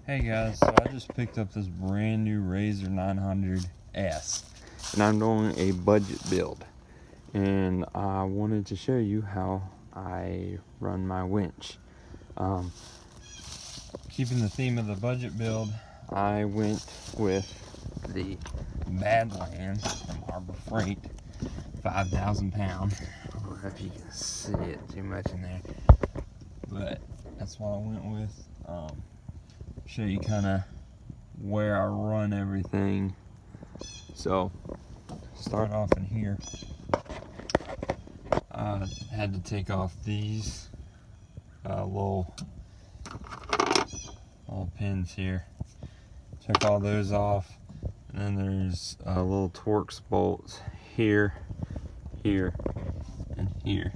Hey guys, so I just picked up this brand new RZR 900S and I'm doing a budget build, and I wanted to show you how I run my winch. Keeping the theme of the budget build, I went with the Badlands from Harbor Freight, 5,000 pound. I don't know if you can see it too much in there, but that's what I went with. Show you kind of where I run everything. So start off in here. I had to take off these little pins here. Took all those off, and then there's little Torx bolts here, here, and here,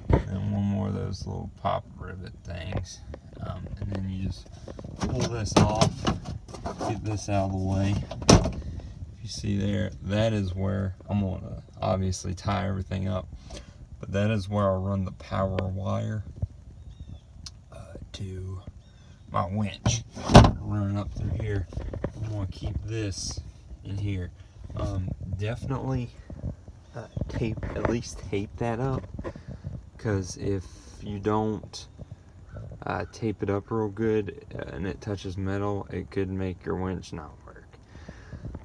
and one more of those little pop rivet things. And then you just pull this off, get this out of the way. You see there, that is where I'm going to obviously tie everything up, but that is where I'll run the power wire to my winch. Running up through here, I'm going to keep this in here. Definitely at least tape that up, because if you don't tape it up real good and it touches metal, it could make your winch not work.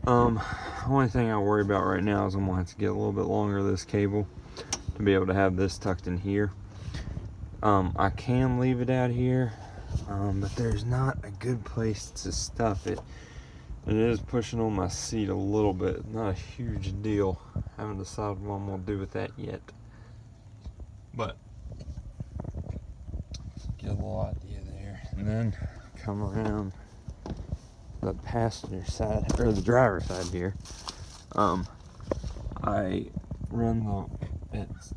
The only thing I worry about right now is I'm gonna have to get a little bit longer of this cable to be able to have this tucked in here. I can leave it out here, but there's not a good place to stuff it. It is pushing on my seat a little bit, not a huge deal. I haven't decided what I'm gonna do with that yet, but get a little idea there. And then come around the passenger side, or the driver's side here. I run it's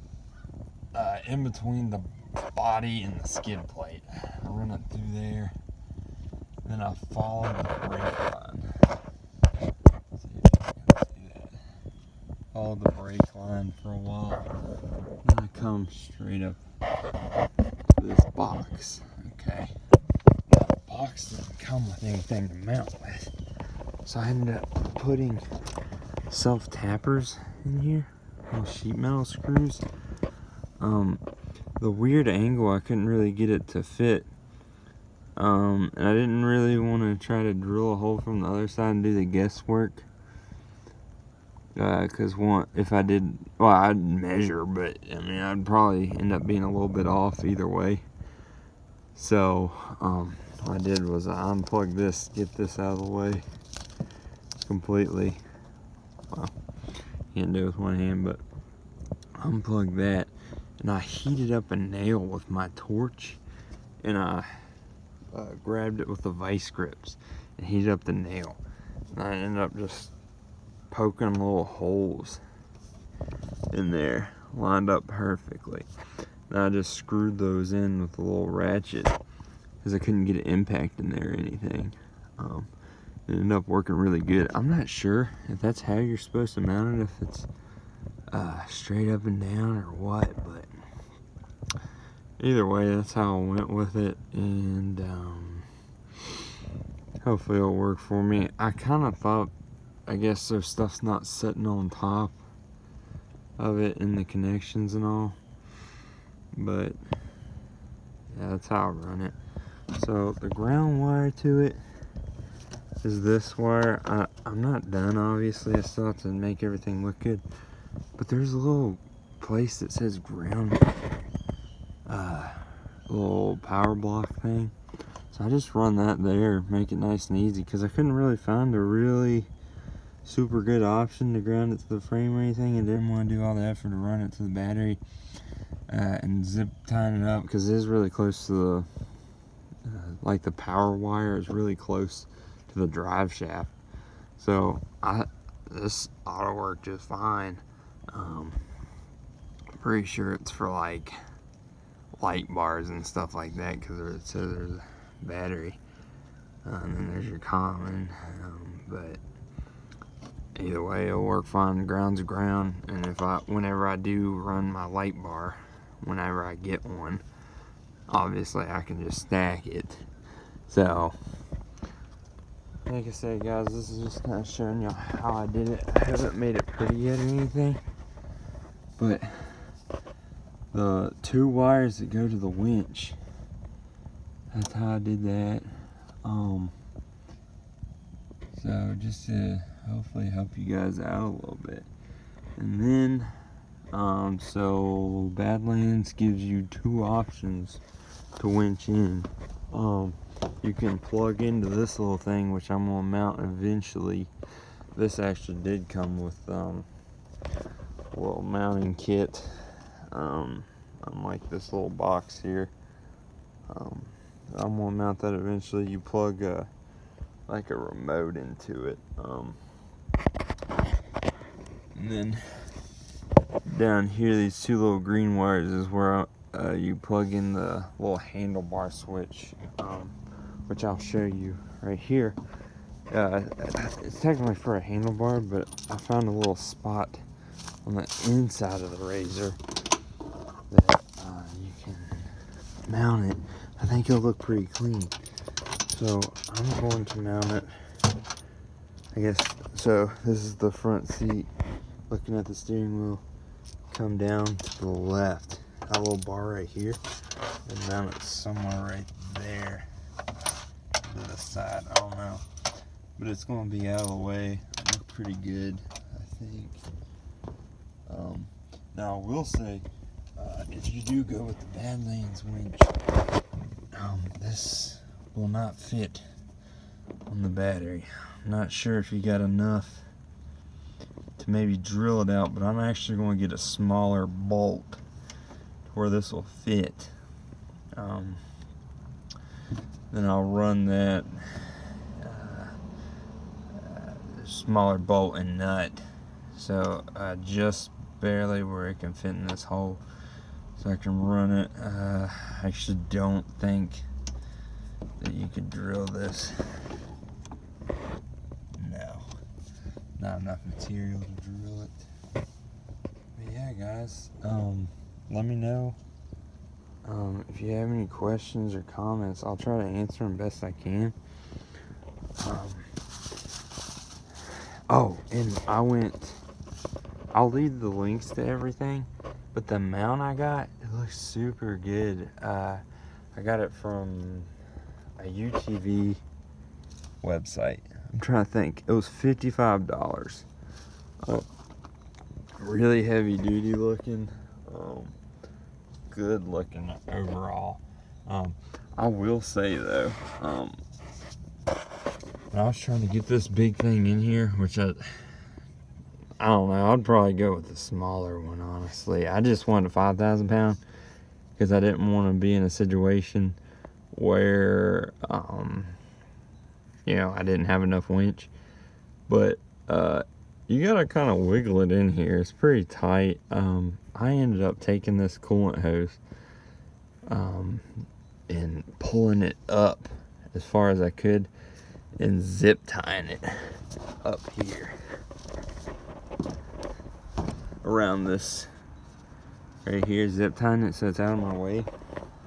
in between the body and the skid plate. I run it through there, then I follow the brake line. See if you can see that. Follow the brake line for a while, then I come straight up to this box. Okay, now the box doesn't come with anything to mount with, so I ended up putting self tappers in here, little sheet metal screws. The weird angle, I couldn't really get it to fit, and I didn't really want to try to drill a hole from the other side and do the guesswork, because if I did, well, I'd measure, but I mean, I'd probably end up being a little bit off either way. So what I did was I unplugged this, get this out of the way completely. Well, can't do it with one hand, but unplug that, and I heated up a nail with my torch, and I grabbed it with the vice grips and heated up the nail, and I ended up just poking little holes in there, lined up perfectly. And I just screwed those in with a little ratchet because I couldn't get an impact in there or anything. It ended up working really good. I'm not sure if that's how you're supposed to mount it, if it's straight up and down or what, but either way, that's how I went with it, and hopefully it'll work for me. I kind of thought, I guess so stuff's not sitting on top of it in the connections and all, but yeah, that's how I run it. So the ground wire to it is this wire. I'm not done, obviously. I still have to make everything look good, but there's a little place that says ground, little power block thing, so I just run that there, make it nice and easy, because I couldn't really find a really super good option to ground it to the frame or anything, and didn't want to do all the effort to run it to the battery and zip tying it up, because it is really close to the like the power wire is really close to the drive shaft. So this ought to work just fine. Pretty sure it's for like light bars and stuff like that, because it says there's a battery, and then there's your common, but either way it'll work fine. Ground's a ground, and whenever I do run my light bar, whenever I get one, obviously I can just stack it. So like I said, guys, this is just kind of showing you how I did it. I haven't made it pretty yet or anything, but the 2 wires that go to the winch, that's how I did that. So just to hopefully help you guys out a little bit. And then so Badlands gives you 2 options to winch in. You can plug into this little thing, which I'm gonna mount eventually. This actually did come with a little mounting kit, unlike this little box here. I'm gonna mount that eventually. You plug like a remote into it, and then down here, these 2 little green wires is where you plug in the little handlebar switch, which I'll show you right here. It's technically for a handlebar, but I found a little spot on the inside of the RZR that you can mount it. I think it'll look pretty clean. So I'm going to mount it, I guess. So this is the front seat, looking at the steering wheel. Come down to the left, that little bar right here, and mount it somewhere right there to the side. I don't know, but it's going to be out of the way. Look pretty good, I think. Now I will say, if you do go with the Badlands winch, this will not fit on the battery. I'm not sure if you got enough to maybe drill it out, but I'm actually going to get a smaller bolt to where this will fit. Then I'll run that smaller bolt and nut, so just barely where it can fit in this hole, so I can run it. I actually don't think that you could drill this. No, not enough material to drill it. But yeah, guys, let me know if you have any questions or comments. I'll try to answer them best I can. Oh, and I'll leave the links to everything, but the mount I got, it looks super good. I got it from a UTV website. I'm trying to think. It was $55. Really heavy duty looking. Good looking overall. I will say though, when I was trying to get this big thing in here, which I don't know, I'd probably go with the smaller one, honestly. I just wanted a 5,000 pound because I didn't want to be in a situation where you know, I didn't have enough winch. But you gotta kind of wiggle it in here. It's pretty tight. I ended up taking this coolant hose and pulling it up as far as I could and zip tying it up here around this right here, zip tying it so it's out of my way,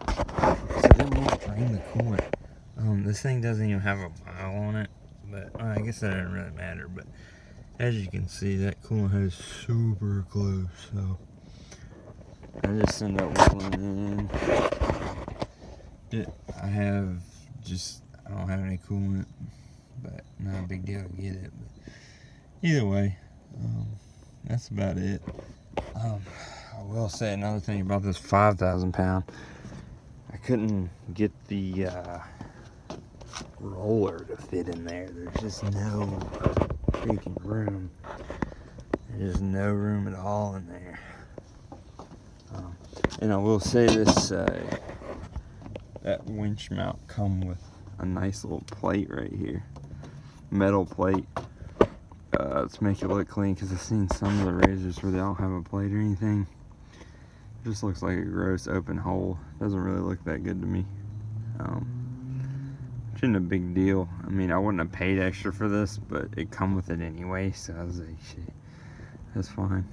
so then we'll drain the coolant. This thing doesn't even have a mile on it, but I guess that doesn't really matter. But as you can see, that coolant hose is super close, so I just end up wiggling in. I don't have any coolant, but not a big deal to get it. But either way, that's about it. I will say another thing about this 5,000 pound. I couldn't get the roller to fit in there. There's just no freaking room. There's no room at all in there. And I will say this, that winch mount come with a nice little plate right here, metal plate, to make it look clean, because I've seen some of the RZRs where they don't have a plate or anything. It just looks like a gross open hole. Doesn't really look that good to me. Which isn't a big deal. I mean, I wouldn't have paid extra for this, but it come with it anyway, so I was like, shit, that's fine.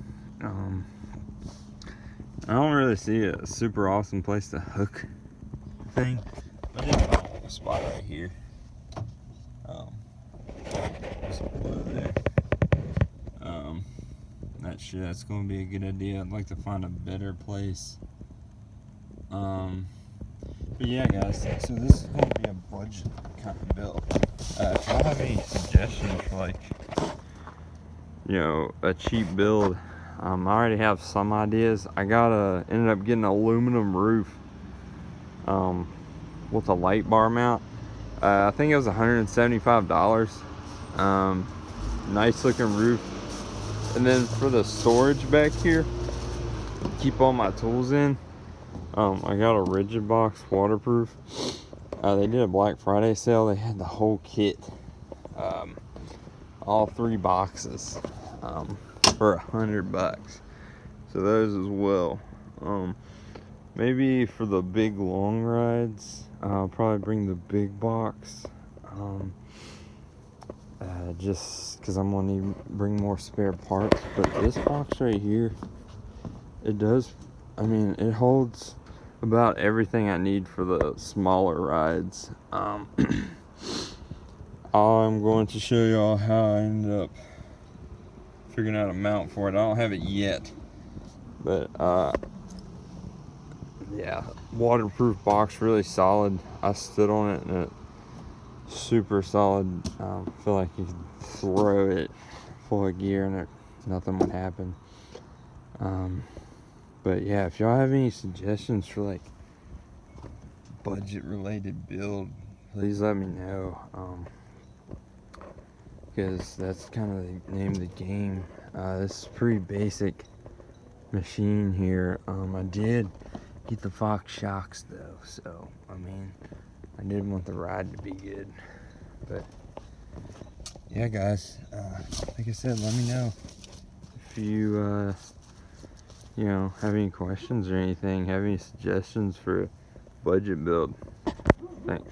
I don't really see a super awesome place to hook thing. I did find a spot right here. just below there. That's gonna be a good idea. I'd like to find a better place. But yeah, guys, so this is gonna be a budget kind of build. If y'all have any suggestions for, like, you know, a cheap build, I already have some ideas. I ended up getting an aluminum roof with a light bar mount. I think it was $175. Nice looking roof. And then for the storage back here, keep all my tools in, I got a rigid box waterproof. They did a Black Friday sale. They had the whole kit, all 3 boxes, for $100. So those as well. Maybe for the big long rides, I'll probably bring the big box. Just because I'm gonna need to bring more spare parts. But this box right here, it holds about everything I need for the smaller rides. I'm going to show y'all how I ended up figuring out a mount for it. I don't have it yet, but yeah, waterproof box, really solid. I stood on it and it super solid. Feel like you could throw it full of gear and nothing would happen. But yeah, if y'all have any suggestions for, like, budget related build, please let me know, because that's kind of the name of the game. This is a pretty basic machine here. I did get the Fox shocks though, so I did want the ride to be good. But yeah, guys, like I said, let me know if you have any questions or anything, have any suggestions for a budget build. Thanks.